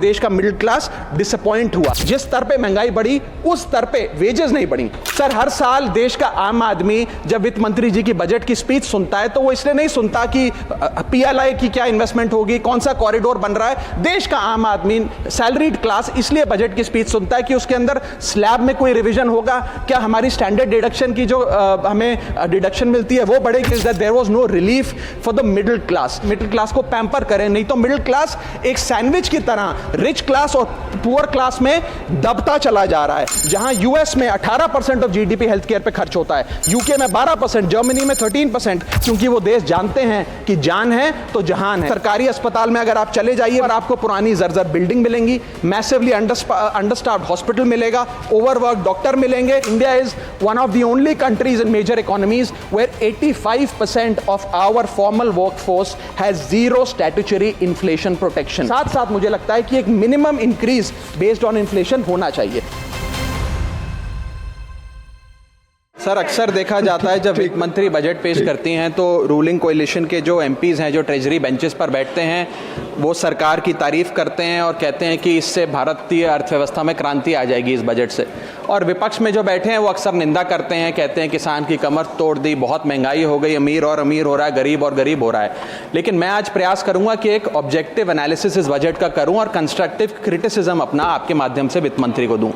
देश का middle class disappoint हुआ। जिस स्तर पे महंगाई बढ़ी उस स्तर पे वेजेस नहीं बढ़ी। सर, हर साल देश का आम आदमी जब वित्त मंत्री जी की बजट की स्पीच सुनता है तो वो इसलिए नहीं सुनता कि पीएलआई की क्या इन्वेस्टमेंट होगी, कौन सा कॉरिडोर बन रहा है। देश का आम आदमी, सैलरीड क्लास, इसलिए बजट की स्पीच सुनता है कि उसके अंदर स्लैब में कोई रिवीजन होगा, क्या हमारी स्टैंडर्ड डिडक्शन की जो हमें डिडक्शन मिलती है वो बढ़ेगी, that there was no relief for the middle class. Middle class को पैम्पर करें, नहीं तो मिडिल क्लास एक सैंडविच की तरह रिच क्लास और पुअर क्लास में दबता चला जा रहा है। जहां यूएस में 18% ऑफ जीडीपी हेल्थ केयर पे खर्च होता है, यूके में 12%, जर्मनी में 13%, क्योंकि वो देश जानते हैं कि जान है तो जहान है। सरकारी अस्पताल में अगर आप चले जाइए और आपको पुरानी जर्जर बिल्डिंग मिलेंगी, मैसिवली अंडरस्टाफ्ड हॉस्पिटल मिलेगा, ओवरवर्क डॉक्टर मिलेंगे। India is one of the only countries in major economies where 85% of our formal workforce has zero statutory inflation protection. साथ साथ मुझे लगता है कि एक minimum increase based on inflation होना चाहिए। सर, अक्सर देखा जाता है जब वित्त मंत्री बजट पेश करती हैं तो रूलिंग कोalition के जो एमपीज हैं, जो ट्रेजरी बेंचेस पर बैठते हैं, वो सरकार की तारीफ करते हैं और कहते हैं कि इससे भारतीय अर्थव्यवस्था में क्रांति आ जाएगी इस बजट से। और विपक्ष में जो बैठे हैं वो अक्सर निंदा करते हैं, कहते हैं किसान की कमर तोड़ दी, बहुत महंगाई हो गई, अमीर और अमीर हो रहा है, गरीब और गरीब हो रहा है। लेकिन मैं आज प्रयास करूंगा कि एक ऑब्जेक्टिव एनालिसिस इस बजट का करूं और कंस्ट्रक्टिव क्रिटिसिज्म अपना आपके माध्यम से वित्त मंत्री को दूं।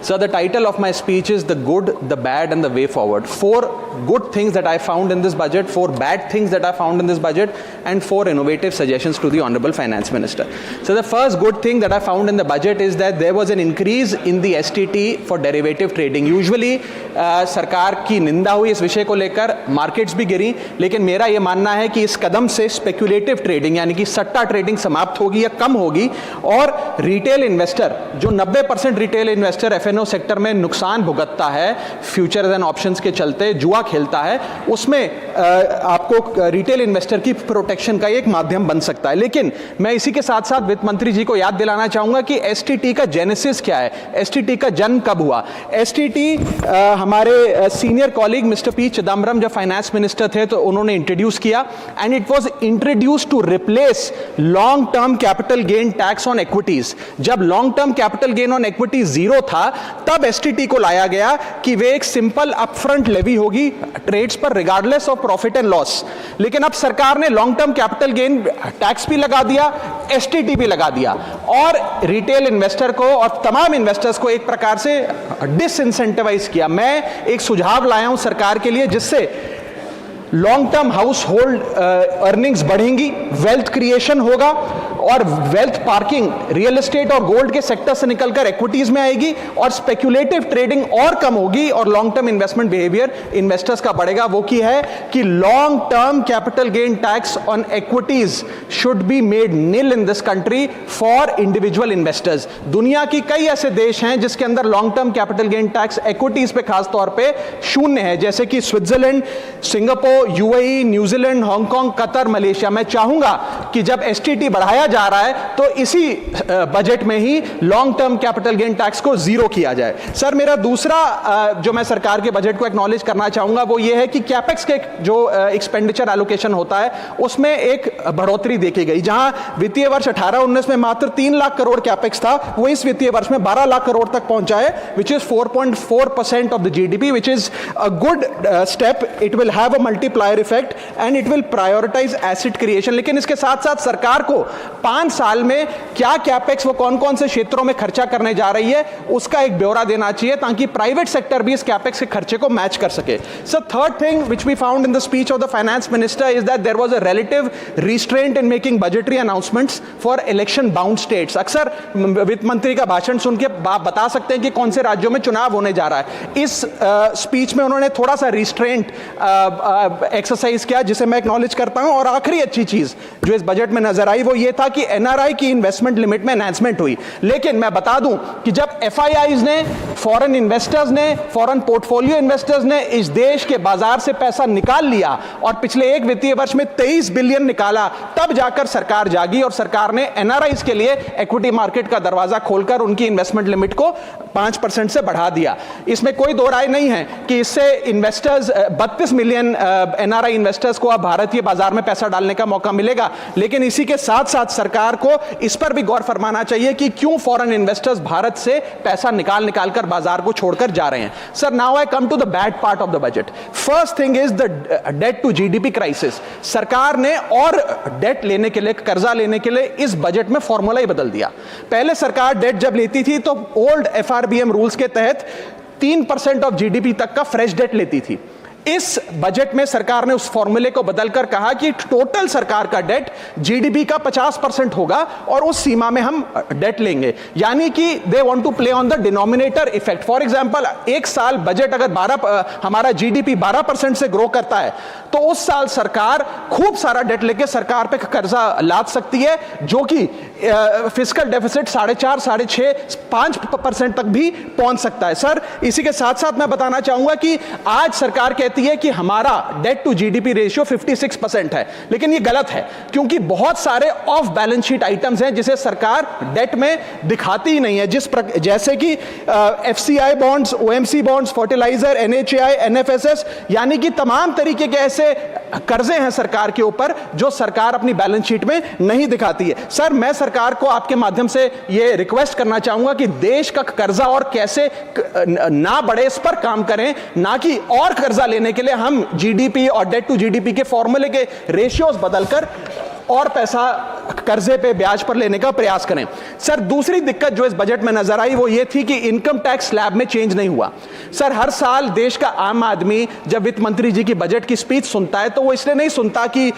So the title of my speech is The Good, the Bad and the Way Forward. 4 good things that I found in this budget, 4 bad things that I found in this budget, and 4 innovative suggestions to the Honorable Finance Minister. So the first good thing that I found in the budget is that there was an increase in the STT for derivative trading. Usually सरकार की निंदा हुई इस विषय को लेकर, markets भी गिरी, लेकिन मेरा ये मानना है कि इस कदम से स्पेक्युलेटिव ट्रेडिंग यानी कि सट्टा ट्रेडिंग समाप्त होगी या कम होगी और रिटेल इन्वेस्टर, जो 90% रिटेल इन्वेस्टर एफएनओ सेक्टर में नुकसान भुगतता है, फ्यूचर्स एंड ऑप्शंस के चलते जुआ खेलता है, उसमें आपको रिटेल इन्वेस्टर की प्रोटेक्शन का एक माध्यम बन सकता है। लेकिन मैं इसी के साथ साथ वित्त मंत्री जी को याद दिलाना चाहूंगा कि एसटीटी का जेनेसिस क्या है, एसटीटी का जन्म कब हुआ। एसटीटी हमारे senior colleague mister P Chidambaram जब फाइनेंस मिनिस्टर थे तो उन्होंने इंट्रोड्यूस किया, and it was introduce to replace long term capital gain tax on equities. जब long term capital gain on equity zero था तब एसटीटी को लाया गया कि वे एक सिंपल अपफ्रंट लेवी होगी ट्रेड्स पर regardless of profit and loss. लेकिन अब सरकार ने long term capital gain tax भी लगा दिया, एसटीटी भी लगा दिया और रिटेल इन्वेस्टर को और तमाम इन्वेस्टर्स को एक प्रकार से डिसइंसेंटिवाइज किया। मैं एक सुझाव लाया हूं सरकार के लिए जिससे long term house hold earnings बढ़ेंगी, वेल्थ क्रिएशन होगा और वेल्थ पार्किंग रियल एस्टेट और गोल्ड के सेक्टर से निकलकर इक्विटीज में आएगी और स्पेक्युलेटिव ट्रेडिंग और कम होगी और long term investment behaviour investors का बढ़ेगा। वो की है कि long term capital gain tax on equities should be made nil in this country for individual investors. दुनिया की कई ऐसे देश हैं जिसके अंदर long term capital gain tax equities पे खास तौर पे शून्य है, जैसे कि Switzerland, Singapore, UAE, New Zealand, Hong Kong, Qatar, Malaysia. मैं चाहूंगा कि जब एसटीटी बढ़ाया जा रहा है तो इसी बजट में ही long term capital gain tax को जीरो किया जाए। सर, मेरा दूसरा जो मैं सरकार के बजट को एक्नॉलेज करना चाहूंगा वो ये है कि कैपेक्स के जो एक्सपेंडिचर एलोकेशन होता है उसमें एक बढ़ोतरी देखी गई। जहां वित्तीय वर्ष 18-19 में मात्र 3 लाख करोड़ कैपेक्स था, वो इस वित्तीय वर्ष में 12 लाख करोड़ तक पहुंचा है, which is 4.4% of the GDP, which is a good step. It will have a multiplier effect and it will prioritise asset creation. लेकिन इसके साथ साथ सरकार को 5 साल में क्या कैपेक्स, वो कौन कौन से क्षेत्रों में खर्चा करने जा रही है, उसका एक ब्यौरा देना चाहिए ताकि प्राइवेट सेक्टर भी इस कैपेक्स के खर्चे को मैच कर सके। Sir, third thing which we found in the speech of the finance minister is that there was a relative restraint in making budgetary announcements for election bound states. अक्सर वित्त मंत्री का भाषण सुन के आप बता सकते हैं कि कौन से राज्यों में चुनाव होने जा रहा है। इस स्पीच में उन्होंने थोड़ा सा रिस्ट्रेंट एक्सरसाइज किया जिसे मैं एक्नॉलेज करता हूं। और आखिरी अच्छी चीज जो इस बजट में नजर आई वो ये था कि एनआरआई की इन्वेस्टमेंट लिमिट में एनहांसमेंट हुई। लेकिन मैं बता दूं कि जब एफआईआईज ने, फॉरेन इन्वेस्टर्स ने, फॉरेन पोर्टफोलियो इन्वेस्टर्स ने इस देश के बाजार से पैसा निकाल लिया और पिछले एक वित्तीय वर्ष में 23 बिलियन निकाला, तब जाकर सरकार जागी और सरकार ने एनआरआईज के लिए इक्विटी मार्केट का दरवाजा खोलकर उनकी इन्वेस्टमेंट लिमिट को 5% से बढ़ा दिया। इसमें कोई दो राय नहीं है कि इससे इन्वेस्टर्स 32 मिलियन एनआरआई इन्वेस्टर्स को अब भारतीय बाजार में पैसा डालने का मौका मिलेगा। लेकिन इसी के साथ साथ सरकार को इस पर भी गौर फरमाना चाहिए कि क्यों फॉरेन इन्वेस्टर्स भारत से पैसा निकाल कर बाजार को छोड़कर जा रहे हैं। Sir, now I come to the bad part of the budget. First thing is the debt to GDP crisis. सरकार ने और डेट लेने के लिए, कर्जा लेने के लिए इस बजट में फॉर्मूला ही बदल दिया। पहले सरकार डेट जब लेती थी तो ओल्ड एफआरबीएम रूल्स के तहत 3% ऑफ जीडीपी तक का फ्रेश डेट लेती थी। इस बजट में सरकार ने उस फॉर्मूले को बदलकर कहा कि टोटल सरकार का डेट जीडीपी का 50% होगा और उस सीमा में हम डेट लेंगे, यानी कि they want to play on the denominator effect. For example, एक साल बजट अगर हमारा जीडीपी 12% से ग्रो करता है तो उस साल सरकार खूब सारा डेट लेके सरकार पे कर्जा लाद सकती है, जो कि फिस्कल डेफिसिट 4.5, 6.5, 5% तक भी पहुंच सकता है। सर, इसी के साथ साथ मैं बताना चाहूंगा कि आज सरकार कहती है कि हमारा डेट टू जीडीपी रेशियो 56% है, लेकिन ये गलत है, क्योंकि बहुत सारे ऑफ बैलेंस शीट आइटम्स हैं जिसे सरकार डेट में दिखाती ही नहीं है, जैसे कि FCI bonds, OMC bonds, fertilizer, NHAI, NFSS, यानी कि तमाम तरीके के ऐसे कर्जे हैं सरकार के ऊपर जो सरकार अपनी बैलेंस शीट में नहीं दिखाती है। सर, मैं सरकार को आपके माध्यम से यह रिक्वेस्ट करना चाहूंगा कि देश का कर्जा और कैसे ना बढ़े इस पर काम करें, ना कि और कर्जा लेने के लिए हम जीडीपी और डेट टू जीडीपी के फॉर्मूले के रेशियोज बदलकर और पैसा कर्जे पे ब्याज पर लेने का प्रयास करें। सर, दूसरी दिक्कत जो इस बजट में नजर आई वो ये थी कि इनकम टैक्स स्लैब में चेंज नहीं हुआ। सर, हर साल देश का आम आदमी जब वित्त मंत्री जी की बजट की स्पीच सुनता है तो वो इसलिए नहीं सुनता कि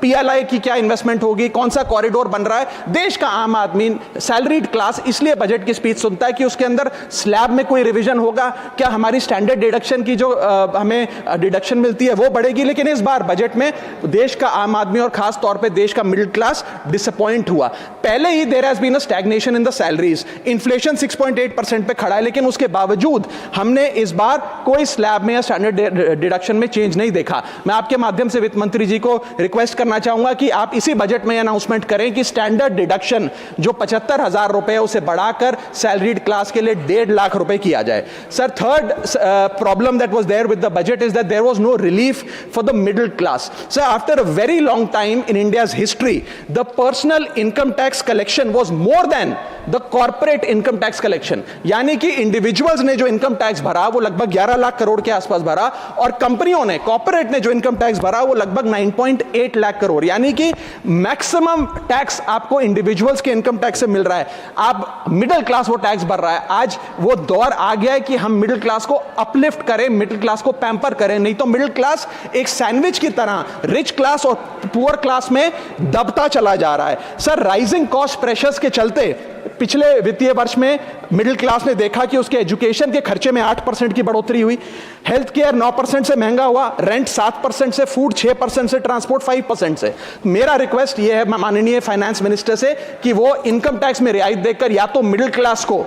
पीएलआई की क्या इन्वेस्टमेंट होगी, कौन सा कॉरिडोर बन रहा है। देश का आम आदमी, सैलरीड क्लास, इसलिए बजट की स्पीच सुनता है कि उसके अंदर स्लैब में कोई रिविजन होगा, क्या हमारी स्टैंडर्ड डिडक्शन की जो हमें डिडक्शन मिलती है वो बढ़ेगी। लेकिन इस बार बजट में देश का आम आदमी और खास तौर पर का मिडिल क्लास डिसअपॉइंट हुआ। पहले ही there has been a stagnation in the salaries, inflation 6.8% पे खड़ा है, लेकिन उसके बावजूद हमने इस बार कोई स्लैब में या स्टैंडर्ड डिडक्शन में चेंज नहीं देखा। मैं आपके माध्यम से वित्त मंत्री जी को रिक्वेस्ट करना चाहूंगा कि आप इसी बजट में अनाउंसमेंट करें कि स्टैंडर्ड डिडक्शन जो 75,000 रुपए है उसे बढ़ाकर सैलरीड क्लास के लिए 1.5 लाख रुपए किया जाए। Sir, third problem that was there with the budget is that there was no relief for the middle class. Sir, after a very long time in India's history, the personal income tax collection was more than the corporate income tax collection। यानी कि individuals ने जो income tax भरा वो लगभग 11 लाख करोड़ के आसपास भरा, और कंपनियों ने, कॉर्पोरेट ने जो इनकम टैक्स भरा वो लगभग 9.8 लाख करोड़, यानी कि मैक्सिमम टैक्स आपको इंडिविजुअल्स के इनकम टैक्स से मिल रहा है। आप मिडिल क्लास वो टैक्स भर रहा है। आज वो दौर आ गया है कि हम मिडिल क्लास को अपलिफ्ट करें, मिडिल क्लास को पैम्पर करें, नहीं तो मिडिल क्लास एक सैंडविच की तरह रिच क्लास और पुअर क्लास में दबता चला जा रहा है। सर, राइजिंग कॉस्ट प्रेशर्स के चलते पिछले वित्तीय वर्ष में मिडिल क्लास ने देखा कि उसके एजुकेशन के खर्चे में 8% की बढ़ोतरी हुई, हेल्थ केयर 9% से महंगा हुआ, रेंट 7% से, फूड 6% से, ट्रांसपोर्ट 5% से। मेरा रिक्वेस्ट यह है माननीय फाइनेंस मिनिस्टर से कि वो इनकम टैक्स में रियायत देकर या तो मिडिल क्लास को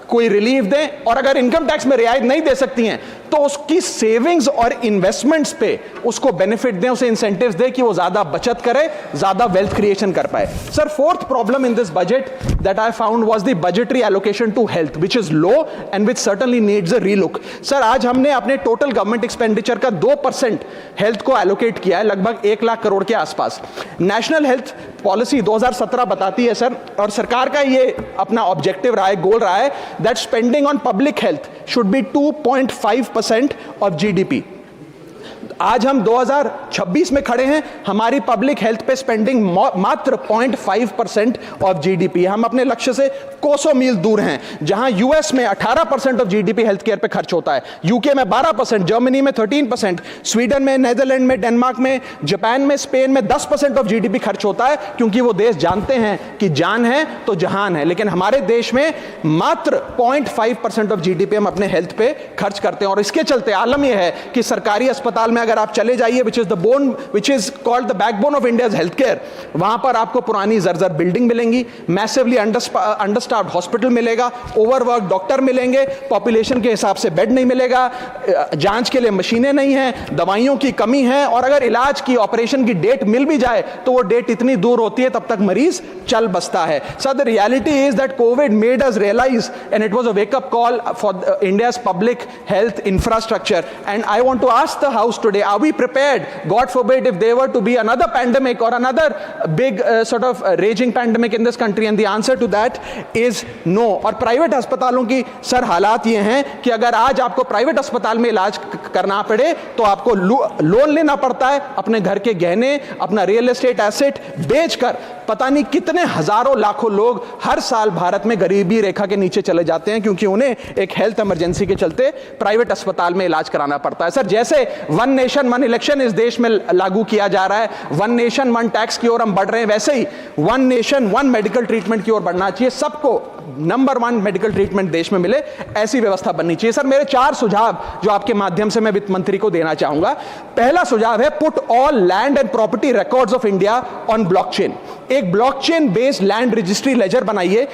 कोई रिलीफ दें, और अगर इनकम टैक्स में रियायत नहीं दे सकती हैं तो उसकी सेविंग्स और इन्वेस्टमेंट्स पे उसको बेनिफिट दें, उसे इंसेंटिव्स दें कि वो ज्यादा बचत करे, ज्यादा वेल्थ क्रिएशन कर पाए। Sir, fourth problem in this budget that I found was the budgetary allocation to health, which is low and which certainly needs a relook. Sir, आज हमने अपने टोटल गवर्नमेंट एक्सपेंडिचर का 2% हेल्थ को allocate किया है, लगभग 1 लाख करोड़ के आसपास। नेशनल हेल्थ पॉलिसी 2017 बताती है सर, और सरकार का ये अपना ऑब्जेक्टिव रहा है, गोल रहा है, that spending on public health should be 2.5% of GDP। आज हम 2026 में खड़े हैं, हमारी पब्लिक हेल्थ पे स्पेंडिंग मात्र 0.5% ऑफ जीडीपी। हम अपने लक्ष्य से कोसों मील दूर हैं। जहां यूएस में 18% ऑफ जीडीपी हेल्थ केयर पे खर्च होता है, यूके में 12%, जर्मनी में 13%, स्वीडन में, नेदरलैंड में, डेनमार्क में, जापान में, स्पेन में 10% ऑफ जीडीपी खर्च होता है, क्योंकि वो देश जानते हैं कि जान है तो जहान है। लेकिन हमारे देश में मात्र 0.5% ऑफ जीडीपी हम अपने हेल्थ पे खर्च करते हैं, और इसके चलते आलम यह है कि सरकारी अस्पताल में अगर आप चले जाइए, which is called the backbone of India's healthcare, वहां पर आपको पुरानी जर्जर बिल्डिंग मिलेंगी, मैसिवली अंडरस्टाफ्ड हॉस्पिटल मिलेगा, ओवरवर्क डॉक्टर मिलेंगे, पॉपुलेशन के हिसाब से बेड नहीं मिलेगा, जांच के लिए मशीनें नहीं हैं, दवाइयों की कमी है, और अगर इलाज की, ऑपरेशन की डेट मिल भी जाए तो वो डेट इतनी दूर होती है तब तक मरीज चल बसता है। So the reality is that COVID made us realise, and it was a wake up call for India's public health infrastructure, and I want to ask the house today day? Are we prepared? God forbid if there were to be another pandemic or another big sort of raging pandemic in this country, and the answer to that is no. और private अस्पतालों की sir हालात ये हैं कि अगर आज आपको प्राइवेट अस्पताल में इलाज करना पड़े तो आपको लोन लेना पड़ता है, अपने घर के गहने, अपना रियल एस्टेट एसेट बेचकर पता नहीं कितने हजारों लाखों लोग हर साल भारत में गरीबी रेखा के नीचे चले जाते हैं, क्योंकि उन्हें एक हेल्थ इमरजेंसी के चलते प्राइवेट अस्पताल में इलाज कराना पड़ता है। सर, जैसे वन नेशन वन इलेक्शन इस देश में लागू किया जा रहा है, वन नेशन वन टैक्स की ओर हम बढ़ रहे हैं, वैसे ही one nation one medical treatment की ओर बढ़ना चाहिए। सबको नंबर 1 मेडिकल ट्रीटमेंट देश में मिले, ऐसी व्यवस्था बननी चाहिए। सर, मेरे 4 सुझाव जो आपके माध्यम से मैं वित्त मंत्री को देना चाहूंगा। पहला सुझाव है, put all land and property records of India on blockchain. एक blockchain based land registry ledger बनाइए।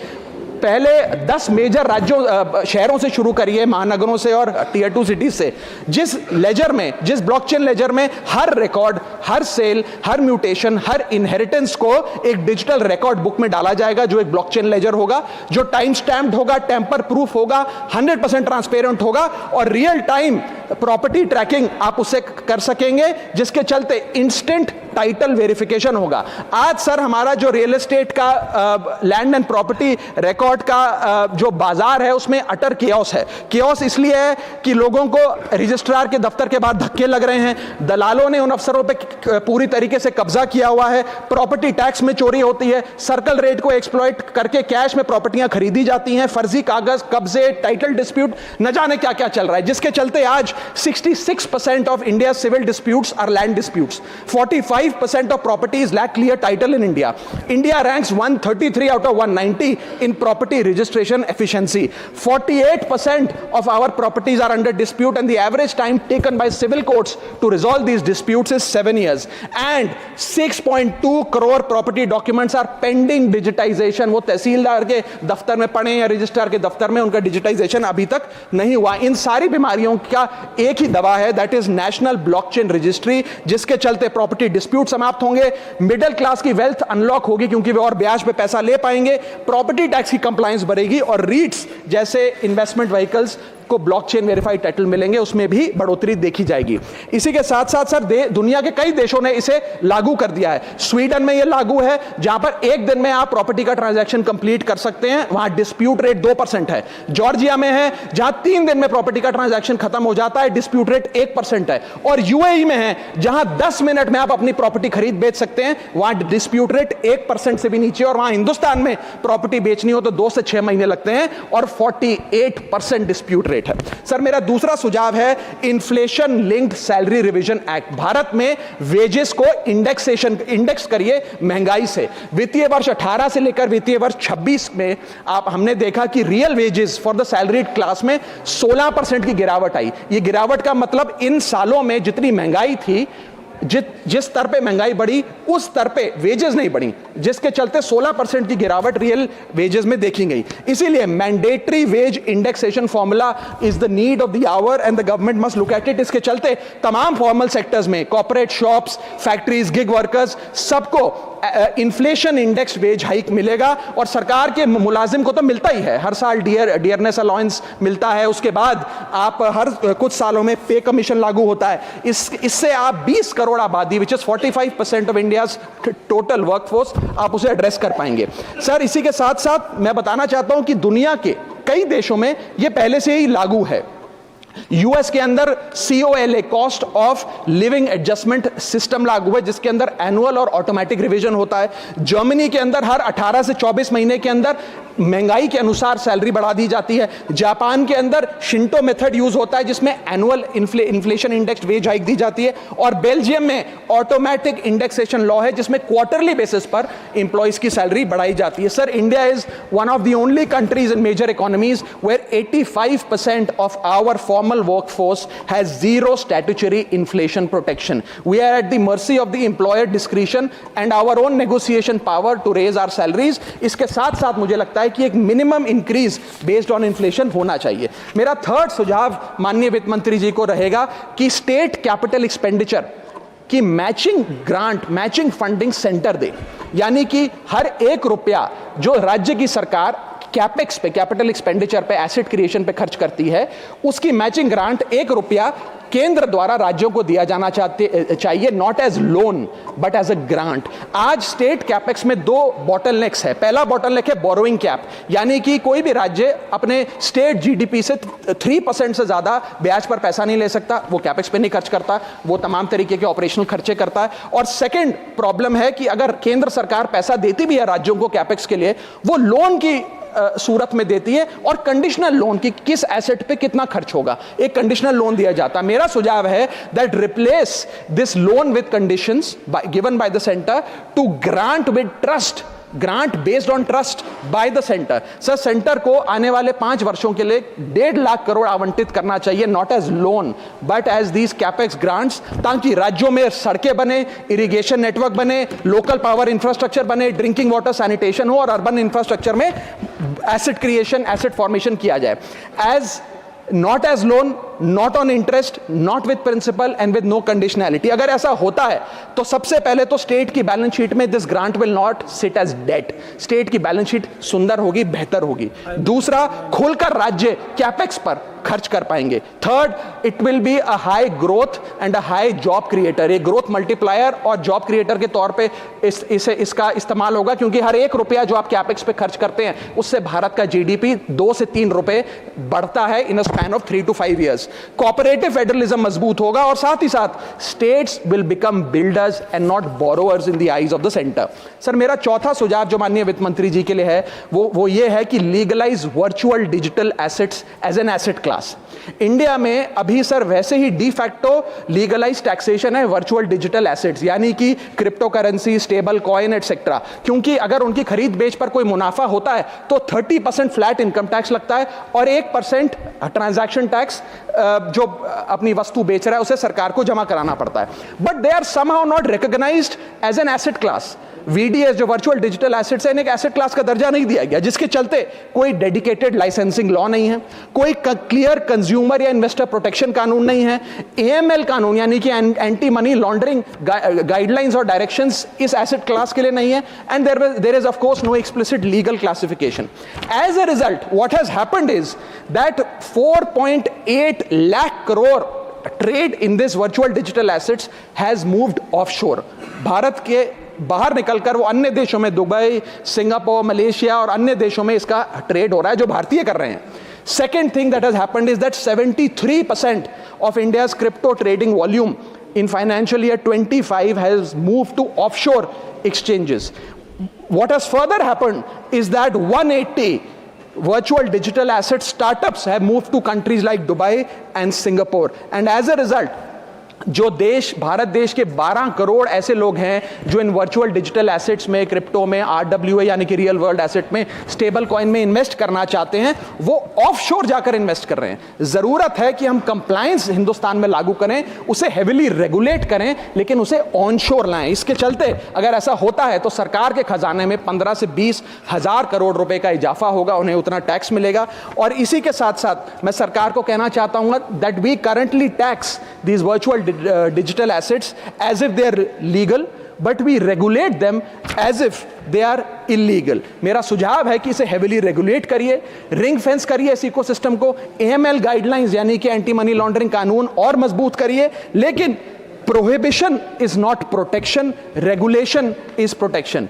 पहले 10 मेजर राज्यों शहरों से शुरू करिए, महानगरों से और टियर 2 सिटीज से, जिस लेजर में, जिस ब्लॉकचेन लेजर में हर रिकॉर्ड, हर सेल, हर म्यूटेशन, हर इनहेरिटेंस को एक डिजिटल रिकॉर्ड बुक में डाला जाएगा, जो एक ब्लॉकचेन लेजर होगा, जो टाइम स्टैम्प्ड होगा, टेम्पर प्रूफ होगा, 100% ट्रांसपेरेंट होगा और रियल टाइम प्रॉपर्टी ट्रैकिंग आप उससे कर सकेंगे, जिसके चलते इंस्टेंट टाइटल वेरिफिकेशन होगा। आज सर हमारा जो रियल एस्टेट का लैंड एंड प्रॉपर्टी रिकॉर्ड का जो बाजार है उसमें अटर केओस है। केओस इसलिए है कि लोगों को रजिस्ट्रार के दफ्तर के बाद धक्के लग रहे हैं, दलालों ने उन अफसरों पे पूरी तरीके से कब्जा किया हुआ है, प्रॉपर्टी टैक्स में चोरी होती है, सर्कल रेट को एक्सप्लॉइट करके कैश में प्रॉपर्टियां खरीदी जाती हैं, फर्जी कागज, कब्जे, टाइटल डिस्प्यूट, न जाने क्या क्या चल रहा है, जिसके चलते आज 66% of India civil disputes are land disputes. 45% of properties lack clear title in India. India ranks 133 out of 190 in property registration efficiency. 48% of our properties are under dispute, and the average time taken by civil courts to resolve these disputes is 7 years. And 6.2 crore property documents are pending digitization. वो तहसीलदार के दफ्तर में पड़े या registrar के दफ्तर में, उनका डिजिटाइजेशन अभी तक नहीं हुआ। इन सारी बीमारियों का एक ही दवा है, that is national blockchain registry, जिसके चलते प्रॉपर्टी डिस्प्यूट समाप्त होंगे, मिडिल क्लास की वेल्थ अनलॉक होगी क्योंकि वे और ब्याज पे पैसा ले पाएंगे, प्रॉपर्टी टैक्स की कंप्लायंस बढ़ेगी और रीट्स जैसे इन्वेस्टमेंट व्हीकल्स को ब्लॉकचेन वेरीफाइड टाइटल मिलेंगे, उसमें भी बढ़ोतरी देखी जाएगी। इसी के साथ साथ सर दुनिया के कई देशों ने इसे लागू कर दिया है। स्वीडन में यह लागू है, जहां पर एक दिन में आप प्रॉपर्टी का ट्रांजैक्शन कंप्लीट कर सकते हैं, वहां डिस्प्यूट रेट 2% है। जॉर्जिया में है, जहां 3 दिन में प्रॉपर्टी का ट्रांजैक्शन खत्म हो जाता है, डिस्प्यूट रेट 1% है। और यूएई में है, जहां 10 मिनट में आप अपनी प्रॉपर्टी खरीद बेच सकते हैं, वहां डिस्प्यूट रेट 1% से भी नीचे। और वहां हिंदुस्तान में प्रॉपर्टी बेचनी हो तो 2 से 6 महीने लगते हैं और 48% डिस्प्यूट रेट है। सर, मेरा दूसरा सुझाव है inflation linked salary revision act. Bharat में वेजेस को इंडेक्स करिए महंगाई से। वित्तीय वर्ष 18 से लेकर वित्तीय वर्ष 26 में हमने देखा कि real wages for the salaried class में 16% की गिरावट आई। ये गिरावट का मतलब इन सालों में जितनी महंगाई थी, जिस स्तर पे महंगाई बढ़ी उस स्तर पे वेजेस नहीं बढ़ी, जिसके चलते 16% की गिरावट रियल वेजेस में देखी गई। इसीलिए mandatory wage indexation formula is the need of the hour and the government must look at it. इसके चलते तमाम फॉर्मल सेक्टर्स में, corporate, shops, factories, gig workers, सबको इन्फ्लेशन इंडेक्स वेज हाइक मिलेगा। और सरकार के मुलाजिम को तो मिलता ही है, हर साल डियरनेस अलाउंस मिलता है, उसके बाद आप हर कुछ सालों में पे कमीशन लागू होता है। इससे आप 20 करोड़ आबादी, which is 45% of India's total workforce, आप उसे एड्रेस कर पाएंगे। सर, इसी के साथ साथ मैं बताना चाहता हूं कि दुनिया के कई देशों में यह पहले से ही लागू है। यूएस के अंदर COLA, cost of living adjustment system लागू है, जिसके अंदर एनुअल और ऑटोमेटिक रिवीजन होता है। जर्मनी के अंदर हर 18 से 24 महीने के अंदर महंगाई के अनुसार सैलरी बढ़ा दी जाती है। जापान के अंदर शिंटो मेथड यूज होता है, जिसमें annual inflation index wage hike दी जाती है। और बेल्जियम में ऑटोमेटिक इंडेक्सेशन लॉ है, जिसमें क्वार्टरली बेसिस पर इंप्लॉइज की सैलरी बढ़ाई जाती है। Sir, India is one of the only countries in major economies where 85% of our formal workforce has zero statutory inflation protection. We are at the mercy of the employer discretion and our own negotiation power to raise our salaries. इसके साथ साथ मुझे लगता है कि एक minimum increase based on inflation होना चाहिए। मेरा थर्ड सुझाव माननीय वित्त मंत्री जी को रहेगा कि स्टेट कैपिटल एक्सपेंडिचर की matching grant, matching funding centre दे, यानी कि हर 1 रुपया जो राज्य की सरकार कैपेक्स पे, कैपिटल एक्सपेंडिचर पे, एसेट क्रिएशन पे खर्च करती है, उसकी मैचिंग ग्रांट 1 रुपया केंद्र द्वारा राज्यों को दिया जाना चाहिए, not as loan but as a grant. आज स्टेट कैपेक्स में दो बॉटलनेक्स है। पहला बॉटलनेक है बोरोइंग कैप, यानी कि कोई भी राज्य अपने स्टेट जीडीपी से 3% से ज्यादा ब्याज पर पैसा नहीं ले सकता, वो कैपेक्स पे नहीं खर्च करता, वो तमाम तरीके के ऑपरेशनल खर्चे करता है। और सेकंड प्रॉब्लम है कि अगर केंद्र सरकार पैसा देती भी है राज्यों को कैपेक्स के लिए, वो लोन की सूरत में देती है, और कंडीशनल लोन की किस एसेट पे कितना खर्च होगा, एक कंडीशनल लोन दिया जाता है। मेरा सुझाव है that replace this loan with conditions given by the centre to grant with trust, grant based on trust by the centre. Sir, centre को आने वाले 5 वर्षों के लिए 1.5 लाख करोड़ आवंटित करना चाहिए, not as loan but as these capex grants, ताकि राज्यों में सड़कें बने, इरिगेशन नेटवर्क बने, लोकल पावर इंफ्रास्ट्रक्चर बने, ड्रिंकिंग वाटर सैनिटेशन हो, और अर्बन इंफ्रास्ट्रक्चर में एसेट क्रिएशन, एसेट फॉर्मेशन किया जाए। As not as loan, not on interest, not with principal and with no conditionality। अगर ऐसा होता है तो सबसे पहले तो स्टेट की बैलेंस शीट में this grant will not sit as debt, state की बैलेंस शीट सुंदर होगी, बेहतर होगी। दूसरा, खुलकर राज्य कैपेक्स पर खर्च कर पाएंगे। Third, it will be a high growth and a high job creator, एक ग्रोथ मल्टीप्लायर और जॉब क्रिएटर के तौर पे इसका इस्तेमाल होगा, क्योंकि हर 1 रुपया जो आप कैपेक्स पे खर्च करते हैं उससे भारत का जीडीपी 2 से 3 रुपए बढ़ता है in a span of 3 to 5 years। Cooperative federalism मजबूत होगा, और साथ ही साथ states will become builders and not borrowers in the eyes of the centre. Sir, मेरा चौथा सुझाव जो माननीय वित्त मंत्री जी के लिए है वो ये है कि legalise virtual digital assets as an asset class. India में अभी सर वैसे ही डी फैक्टो लीगलाइज टैक्सेशन है वर्चुअल डिजिटल एसेट्स, यानी कि crypto currency, stable coin etcetera, क्योंकि अगर उनकी खरीद बेच पर कोई मुनाफा होता है तो 30% फ्लैट इनकम टैक्स लगता है, और 1% ट्रांजैक्शन टैक्स जो अपनी वस्तु बेच रहा है उसे सरकार को जमा कराना पड़ता है। But they are somehow not recognised as an asset class. VDS जो वर्चुअल डिजिटल एसेट्स है, इन्हें एक एसेट क्लास का दर्जा नहीं दिया गया, जिसके चलते कोई डेडिकेटेड लाइसेंसिंग लॉ नहीं है, कोई क्लियर कंज्यूमर या इन्वेस्टर प्रोटेक्शन कानून नहीं है, एएमएल कानून यानी कि एंटी मनी लॉन्ड्रिंग गाइडलाइंस और डायरेक्शंस इस एसेट क्लास के लिए नहीं है, and there is of course no explicit legal classification. As a result what has happened is that 4.8 lakh crore trade in this virtual digital assets has moved offshore. Bharat के बाहर निकलकर वो अन्य देशों में, दुबई, सिंगापुर, मलेशिया और अन्य देशों में इसका ट्रेड हो रहा है जो भारतीय कर रहे हैं। Second thing that has happened is that 73% of India's crypto trading volume in financial year 25 has moved to offshore exchanges. What has further happened is that 180 virtual digital asset startups have moved to countries like Dubai and Singapore, and as a result जो देश, भारत देश के 12 करोड़ ऐसे लोग हैं जो इन virtual digital assets में, crypto में, आरडब्ल्यूए यानी कि रियल वर्ल्ड एसेट में, स्टेबल कॉइन में इन्वेस्ट करना चाहते हैं, वो ऑफशोर जाकर इन्वेस्ट कर रहे हैं। जरूरत है कि हम कंप्लायंस हिंदुस्तान में लागू करें, उसे हेविली रेगुलेट करें, लेकिन उसे ऑनशोर लाएं। इसके चलते अगर ऐसा होता है तो सरकार के खजाने में 15 से 20 हजार करोड़ रुपए का इजाफा होगा, उन्हें उतना टैक्स मिलेगा। और इसी के साथ साथ मैं सरकार को कहना चाहता हूं that we currently tax these virtual digital assets as if they are legal, but we regulate them as if they are illegal। मेरा सुझाव है कि इसे heavily regulate करिए, रिंग फेंस करिए इस इकोसिस्टम को, AML गाइडलाइंस यानी कि एंटी मनी लॉन्ड्रिंग कानून और मजबूत करिए, लेकिन prohibition is not protection, regulation is protection।